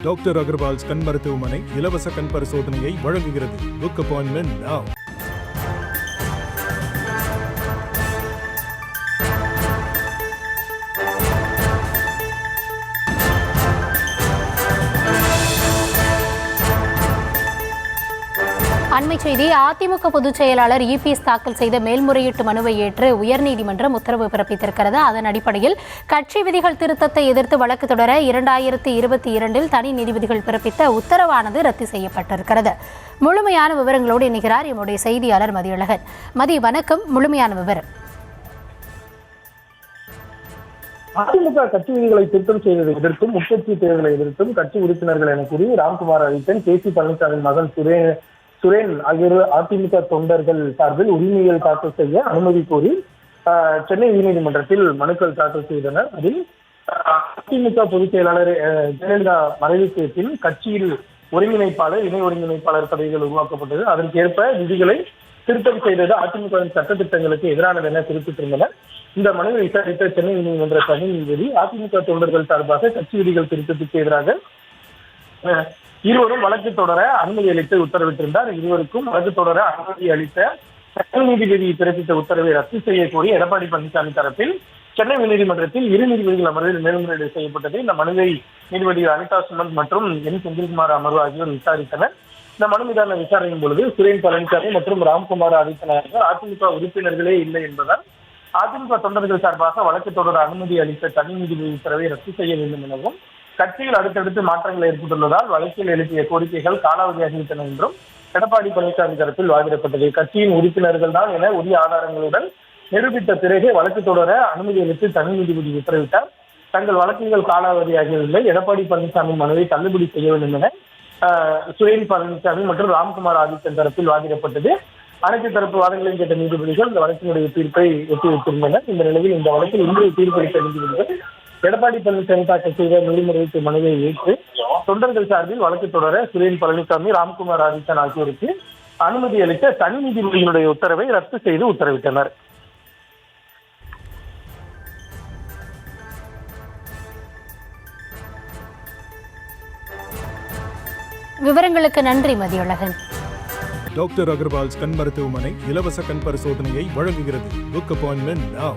Doctor Agarwal's கண் மருத்துவமனை இலவச கண் பரிசோதனையை வழங்குகிறது. Book appointment now. அண்மைச் செய்தி. அதிமுக பொதுச் செயலாளர் இபிஎஸ் தாக்கல் செய்த மேல்முறையீட்டு மனுவை ஏற்று உயர்நீதிமன்றம் உத்தரவு பிறப்பித்திருக்கிறது. அதன் அடிப்படையில் கட்சி விதிகள் திருத்தத்தை எதிர்த்து வழக்கு தொடர 2022 தனி நீதிபதிகள் பிறப்பித்த உத்தரவானது ரத்து செய்யப்பட்டிருக்கிறது. முழுமையான விவரங்களோடு இணைகிறார் எம்முடைய செய்தியாளர் மதியழகன். மதி, வணக்கம். முழுமையான விவரம். அதிமுக கட்சி விதிகளை திருத்தம் செய்வதை எதிர்த்தும் உட்கட்சி தேர்தலை எதிர்த்தும் கட்சி உறுப்பினர்கள் என கூறி ராம்குமார் அழித்தன், கே.சி. பழனிசாமி மகன் சுரேன் ஆகியோர் அதிமுக தொண்டர்கள் சார்பில் உரிமைகள் தாக்கல் செய்ய அனுமதி கோரி சென்னை உயர்நீதிமன்றத்தில் மனுக்கள் தாக்கல் செய்தனர். அதில் அதிமுக பொதுச் செயலாளர் ஜெயலலிதா மறைவுக்கு பின் கட்சியில் ஒருங்கிணைப்பாளர், இணை ஒருங்கிணைப்பாளர் பதவிகள் உருவாக்கப்பட்டது. அதற்கேற்ப விதிகளை திருத்தம் செய்தது அதிமுகவின் சட்டத்திட்டங்களுக்கு எதிரானது என குறிப்பிட்டிருந்தனர். இந்த மனுவை விசாரித்த சென்னை உயர்நீதிமன்ற தனி நீதிபதி அதிமுக தொண்டர்கள் சார்பாக கட்சி விதிகள் திருத்தத்துக்கு எதிராக இருவரும் வழக்கு தொடர அனுமதி அளித்து உத்தரவிட்டிருந்தார். இருவருக்கும் வழக்கு தொடர அனுமதி அளித்த சென்னை நீதிபதி பிறப்பித்த உத்தரவை ரத்து செய்ய கோரி எடப்பாடி பழனிசாமி தரப்பில் சென்னை உயர்நீதிமன்றத்தில் இரு நீதிபதிகள் அமர்வில் மேல்முறையீடு செய்யப்பட்டது. இந்த மனுவை நீதிபதிகள் அனிதா சுமந்த் மற்றும் என் செந்தில்குமார் அமர்வு ஆகியோர் விசாரித்தனர். இந்த மனு மீதான விசாரணையின் பொழுது சுரேன் பழனிசாமி மற்றும் ராம்குமார் ஆதித்தனாக அதிமுக உறுப்பினர்களே இல்லை என்பதால் அதிமுக தொண்டர்கள் சார்பாக வழக்கு தொடர அனுமதி அளித்த தனி நீதிபதி உத்தரவை ரத்து செய்ய வேண்டும் எனவும், கட்சியில் அடுத்தடுத்து மாற்றங்கள் ஏற்பட்டுள்ளதால் வழக்கில் எழுப்பிய கோரிக்கைகள் காலாவதியாகிவிட்டன என்றும் எடப்பாடி பழனிசாமி தரப்பில் வாதிடப்பட்டது. கட்சியின் உறுப்பினர்கள் தான் என உரிய ஆதாரங்களுடன் நிரூபித்த பிறகு வழக்கு தொடர அனுமதி அளித்து தனி நீதிபதி உத்தரவிட்டார். தங்கள் வழக்குகள் காலாவதியாகவில்லை, எடப்பாடி பழனிசாமி மனுவை தள்ளுபடி செய்ய வேண்டும் என சுரேன் பழனிசாமி மற்றும் ராம்குமார் ஆதித்தன் தரப்பில் வாதிடப்பட்டது. அனைத்து தரப்பு வாதங்களையும் கேட்ட நீதிபதிகள் இந்த வழக்கினுடைய தீர்ப்பை ஒத்திவைத்திருந்தனர். இந்த நிலையில் இந்த வழக்கில் இன்று தீர்ப்பளித்த நீதிபதிகள் எடப்பாடி பழனிசாமி தாக்கல் செய்த மேல்முறையீட்டு மனுவை ஏற்று தொண்டர்கள் சார்பில் வழக்கு தொடர சுரேன் பழனிசாமி, ராம்குமார் ஆதித்தன் ஆகியோருக்கு அனுமதி அளித்த தனி நீதிபதியினுடைய உத்தரவை ரத்து செய்து உத்தரவிட்டனர். விவரங்களுக்கு நன்றி மதியழகன். டாக்டர் அகர்வால்ஸ் கண் மருத்துவமனை இலவச கண் பரிசோதனையை வழங்குகிறது. Book appointment now.